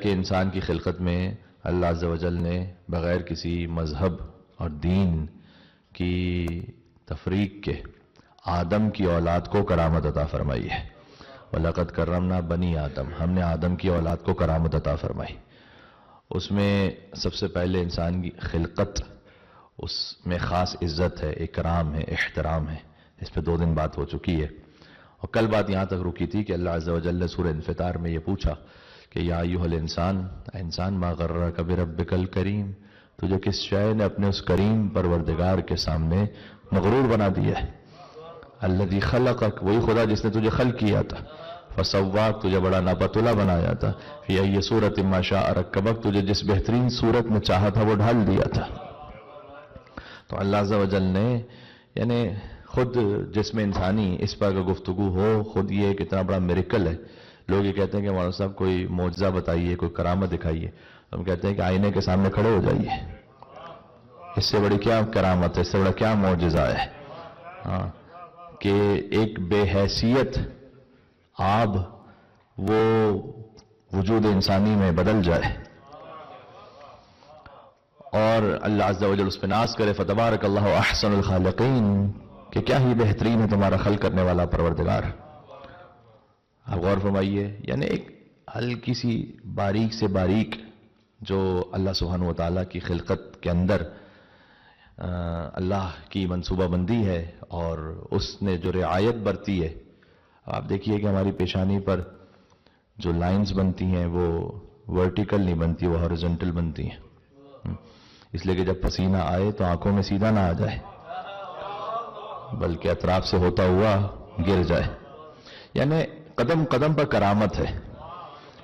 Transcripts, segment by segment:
کہ انسان کی خلقت میں اللہ عز و جل نے بغیر کسی مذہب اور دین کی تفریق کے آدم کی اولاد کو کرامت عطا فرمائی ہے۔ وَلَقَدْ كَرَّمْنَا بَنِي آدم، ہم نے آدم کی اولاد کو کرامت عطا فرمائی۔ اس میں سب سے پہلے انسان کی خلقت، اس میں خاص عزت ہے، اکرام ہے، احترام ہے۔ اس پہ 2 دن بات ہو چکی ہے، اور کل بات یہاں تک رکی تھی کہ اللہ عز و جل نے سورہ انفطار میں یہ پوچھا کہ یا ایھا الانسان، انسان ما غرک بربک الکریم، تجھے کس شے نے اپنے اس کریم پروردگار کے سامنے مغرور بنا دیا ہے؟ الذی خلقک، وہی خدا جس نے تجھے خلق کیا تھا، فسواک، تجھے بڑا ناپتلا بنایا تھا، فی ای صورت ما شاء رکبک، تجھے جس بہترین صورت میں چاہا تھا وہ ڈھال دیا تھا۔ تو اللہ عز و جل نے یعنی خود جسم انسانی اس پر اگر گفتگو ہو، خود یہ کتنا بڑا میریکل ہے۔ لوگ یہ کہتے ہیں کہ مولانا صاحب کوئی معجزہ بتائیے، کوئی کرامت دکھائیے، ہم کہتے ہیں کہ آئینے کے سامنے کھڑے ہو جائیے، اس سے بڑی کیا کرامت ہے، اس سے بڑا کیا معجزہ ہے؟ ہاں، کہ ایک بے حیثیت آب وہ وجود انسانی میں بدل جائے اور اللہ عز و جل اس پہ ناز کرے، فتبارک اللہ احسن الخالقین، کہ کیا ہی بہترین ہے تمہارا خلق کرنے والا پروردگار۔ آپ غور فرمائیے، یعنی ایک ہلکی سی باریک سے باریک جو اللہ سبحانہ وتعالیٰ کی خلقت کے اندر اللہ کی منصوبہ بندی ہے اور اس نے جو رعایت برتی ہے۔ آپ دیکھیے کہ ہماری پیشانی پر جو لائنز بنتی ہیں وہ ورٹیکل نہیں بنتی، وہ ہارزنٹل بنتی ہیں، اس لیے کہ جب پسینہ آئے تو آنکھوں میں سیدھا نہ آ جائے بلکہ اطراف سے ہوتا ہوا گر جائے۔ یعنی قدم قدم پر کرامت ہے،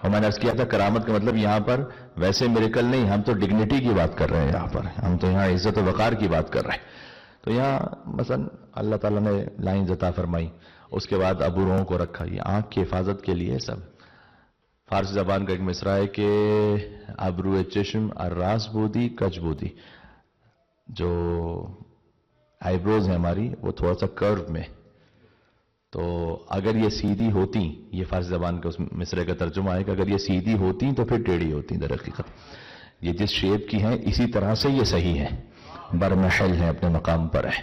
اور میں نے عرض کیا تھا کرامت کا مطلب یہاں پر ویسے میریکل نہیں، ہم تو ڈگنیٹی کی بات کر رہے ہیں، یہاں پر ہم تو یہاں عزت و وقار کی بات کر رہے ہیں۔ تو یہاں مثلا اللہ تعالیٰ نے لائنز عطا فرمائی، اس کے بعد ابروؤں کو رکھا، یہ آنکھ کی حفاظت کے لیے سب۔ فارسی زبان کا ایک مصرع ہے کہ ابروئے چشم الراس بودی کج بودی، جو آئی بروز ہیں ہماری وہ تھوڑا سا کرو میں، تو اگر یہ سیدھی ہوتی، یہ فارسی زبان کا اس مصرعے کا ترجمہ ہے کہ اگر یہ سیدھی ہوتی تو پھر ٹیڑھی ہوتی، در حقیقت یہ جس شیپ کی ہیں اسی طرح سے یہ صحیح ہیں، برمحل ہیں، اپنے مقام پر ہے۔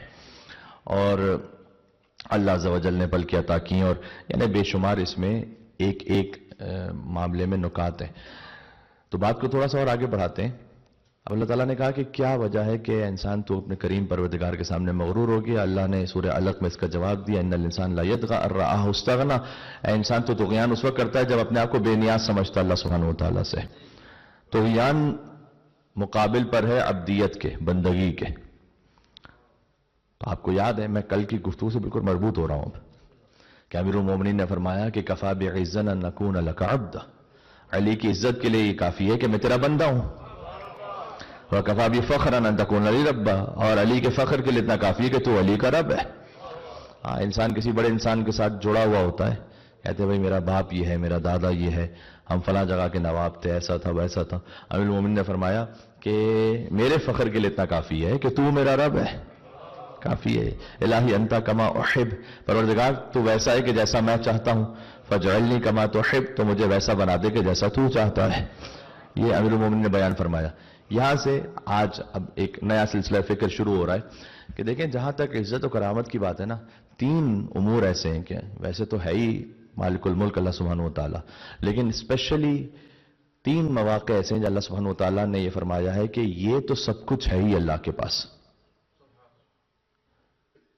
اور اللہ عز و جل نے بلکہ عطا کی، اور یعنی بے شمار اس میں ایک ایک معاملے میں نکات ہیں۔ تو بات کو تھوڑا سا اور آگے بڑھاتے ہیں۔ اب اللہ تعالیٰ نے کہا کہ کیا وجہ ہے کہ انسان تو اپنے کریم پروردگار کے سامنے مغرور ہو گیا؟ اللہ نے سورہ علق میں اس کا جواب دیا، ان الانسان لا یطغی ان رآہ استغنی، انسان تو طغیان اس وقت کرتا ہے جب اپنے آپ کو بے نیاز سمجھتا اللہ سبحانہ وتعالیٰ سے۔ طغیان مقابل پر ہے عبدیت کے، بندگی کے۔ تو آپ کو یاد ہے، میں کل کی گفتگو سے بالکل مربوط ہو رہا ہوں کہ امیر المومنین نے فرمایا کہ کفا بعزا ان نکون لک عبدا، علی کی عزت کے لیے یہ کافی ہے کہ میں تیرا بندہ ہوں، وَكَفَى بِفَخْرًا أَن تَكُونَ لِي رَبًّا، اور علی کے فخر کے لیے اتنا کافی ہے کہ تو علی کا رب ہے۔ انسان کسی بڑے انسان کے ساتھ جڑا ہوا ہوتا ہے، کہتے ہیں بھائی میرا باپ یہ ہے، میرا دادا یہ ہے، ہم فلاں جگہ کے نواب تھے، ایسا تھا ویسا تھا۔ امیر المومنین نے فرمایا کہ میرے فخر کے لیے اتنا کافی ہے کہ تو میرا رب ہے، کافی ہے۔ الہی انت کما احب، پروردگار تو ویسا ہے کہ جیسا میں چاہتا ہوں، فاجعلنی کما تحب، تو مجھے ویسا بنا دے کہ جیسا تو چاہتا ہے۔ یہ امیر المومنین نے بیان فرمایا۔ یہاں سے آج اب ایک نیا سلسلہ فکر شروع ہو رہا ہے کہ دیکھیں جہاں تک عزت و کرامت کی بات ہے نا، 3 امور ایسے ہیں کہ ویسے تو ہے ہی مالک الملک اللہ سبحانہ وتعالی، لیکن اسپیشلی 3 مواقع ایسے ہیں جو اللہ سبحانہ وتعالی نے یہ فرمایا ہے کہ یہ تو سب کچھ ہے ہی اللہ کے پاس۔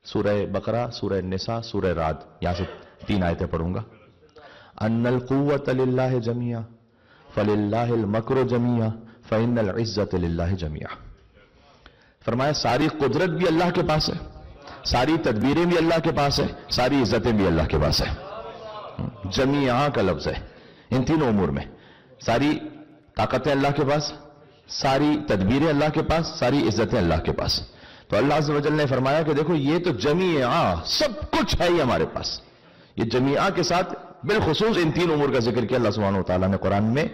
سورہ بقرہ، سورہ نساء، سورہ رعد، یہاں سے 3 آیتیں پڑھوں گا۔ ان القوۃ للہ جمیعا فللہ المکر جمیعا فإن العزت للہ جمیعا، فرمایا ساری قدرت بھی اللہ کے پاس ہے، ساری تدبیریں بھی اللہ کے پاس ہے، ساری عزتیں بھی اللہ کے پاس ہے۔ جمیعا کا لفظ ہے ان 3 امور میں، ساری طاقتیں اللہ کے پاس، ساری تدبیریں اللہ کے پاس، ساری عزتیں اللہ کے پاس۔ تو اللہ عز و جل نے فرمایا کہ دیکھو یہ تو جمیعا سب کچھ ہے ہی ہمارے پاس۔ یہ جمیعا کے ساتھ بالخصوص ان 3 امور کا ذکر کیا اللہ سبحانہ وتعالیٰ نے قرآن میں،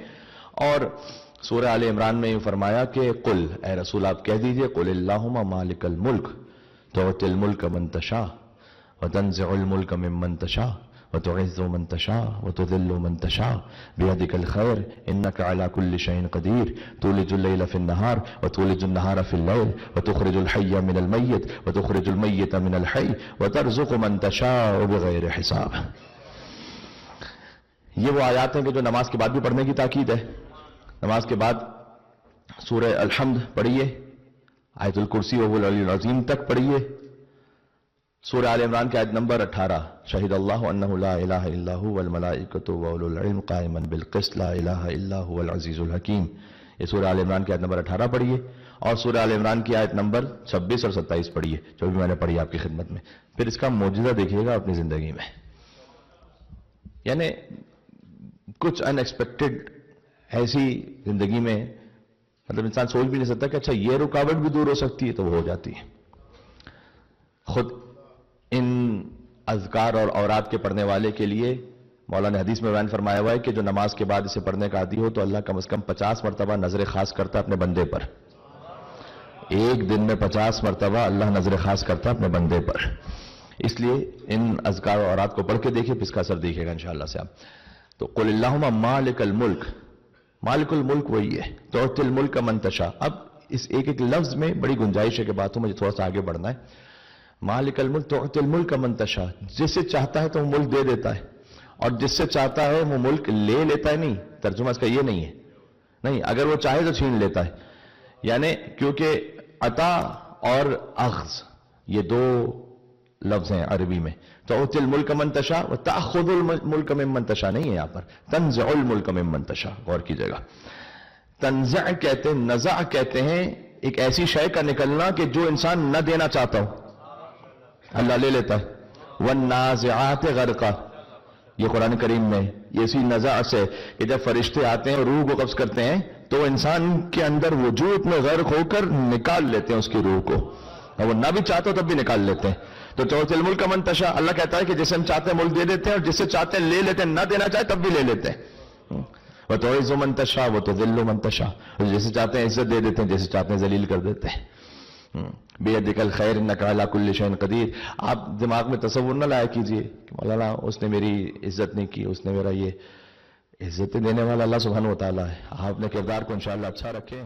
اور سورہ آل عمران میں یہ فرمایا کہ قل، اے رسول آپ کہہ دیجئے، قل اللہم مالک الملک تؤتی الملک من تشاء وتنزع الملک ممن تشاء وتعز من تشاء وتذل من تشاء بيدك الخير إنك على كل شيء قدير تولج الليل في النهار وتولج النهار في الليل وتخرج الحي من الميت وتخرج الميت من الحي وترزق من تشاء بغير حساب. یہ وہ آیات ہیں کہ جو نماز کے بعد بھی پڑھنے کی تاکید ہے. نماز کے بعد سورہ الحمد پڑھیے، آیت الکرسی و العلی العظیم تک پڑھیے. سورہ آل عمران کی آیت نمبر 18 شہید اللہ انہ لا الہ الا هو والملائکۃ واولو العلم قائما بالقسط لا الہ الا هو العزیز الحکیم. یہ سورہ آل عمران کی آیت نمبر 18 پڑھیے اور سورہ آل عمران کی آیت نمبر 26 اور 27 پڑھیے جو بھی میں نے پڑھی آپ کی خدمت میں. پھر اس کا معجزہ دیکھیے گا اپنی زندگی میں. یعنی کچھ ان ایکسپیکٹڈ ایسی زندگی میں مطلب انسان سوچ بھی نہیں سکتا کہ اچھا یہ رکاوٹ بھی دور ہو سکتی ہے، تو وہ ہو جاتی ہے. خود ان اذکار اور اوراد کے پڑھنے والے کے لیے مولا نے حدیث میں بیان فرمایا ہوا ہے کہ جو نماز کے بعد اسے پڑھنے کا عادی ہو تو اللہ کم از کم 50 مرتبہ نظر خاص کرتا ہے اپنے بندے پر. ایک دن میں 50 مرتبہ اللہ نظر خاص کرتا ہے اپنے بندے پر. اس لیے ان اذکار اور اوراد کو پڑھ کے دیکھیں، پھر اس کا اثر دیکھے گا انشاءاللہ سے آپ. تو قل اللہم مالک الملک، مالک الملک وہی ہے تعطی الملک من تشاء. اب اس ایک ایک لفظ میں بڑی گنجائش ہے کہ باتوں مجھے تھوڑا سا آگے بڑھنا ہے. مالک الملک تعطی الملک من تشاء، جس سے چاہتا ہے تو وہ ملک دے دیتا ہے اور جس سے چاہتا ہے وہ ملک لے لیتا ہے. نہیں، ترجمہ اس کا یہ نہیں ہے. نہیں، اگر وہ چاہے تو چھین لیتا ہے. یعنی کیونکہ عطا اور اخذ یہ دو لفظ ہیں عربی میں. تعطی الملک من تشاء وتأخذ الملک ممن تشاء نہیں ہے یہاں پر. تنزع الملک ممن تشاء، غور کیجئے گا. تنزع کہتے ہیں، نزع کہتے ہیں ایک ایسی شے کا نکلنا کہ جو انسان نہ دینا چاہتا ہو اللہ لے لیتا ہے. والنازعات غرقا، یہ قرآن کریم میں یہ اسی نزع سے کہ جب فرشتے آتے ہیں اور روح کو قبض کرتے ہیں تو انسان کے اندر وجود میں غرق ہو کر نکال لیتے ہیں اس کی روح کو، اور وہ نہ بھی چاہتا تب بھی نکال لیتے ہیں. تو تعطی الملک من تشاء، اللہ کہتا ہے کہ جسے ہم چاہتے ہیں ملک دے دیتے ہیں اور جسے چاہتے ہیں لے لیتے ہیں، نہ دینا چاہے تب بھی لے لیتے ہیں. وتعز من تشاء وتذل من تشاء، جسے چاہتے ہیں عزت دے دیتے ہیں، جسے چاہتے ہیں ذلیل کر دیتے ہیں. بیدک الخیر انک علی کل شیء قدیر. آپ دماغ میں تصور نہ لایا کیجئے کہ مولانا اس نے میری عزت نہیں کی، اس نے میرا یہ. عزت دینے والا اللہ سبحانہ و تعالیٰ ہے. آپ اپنے کردار کو انشاءاللہ اچھا رکھیں.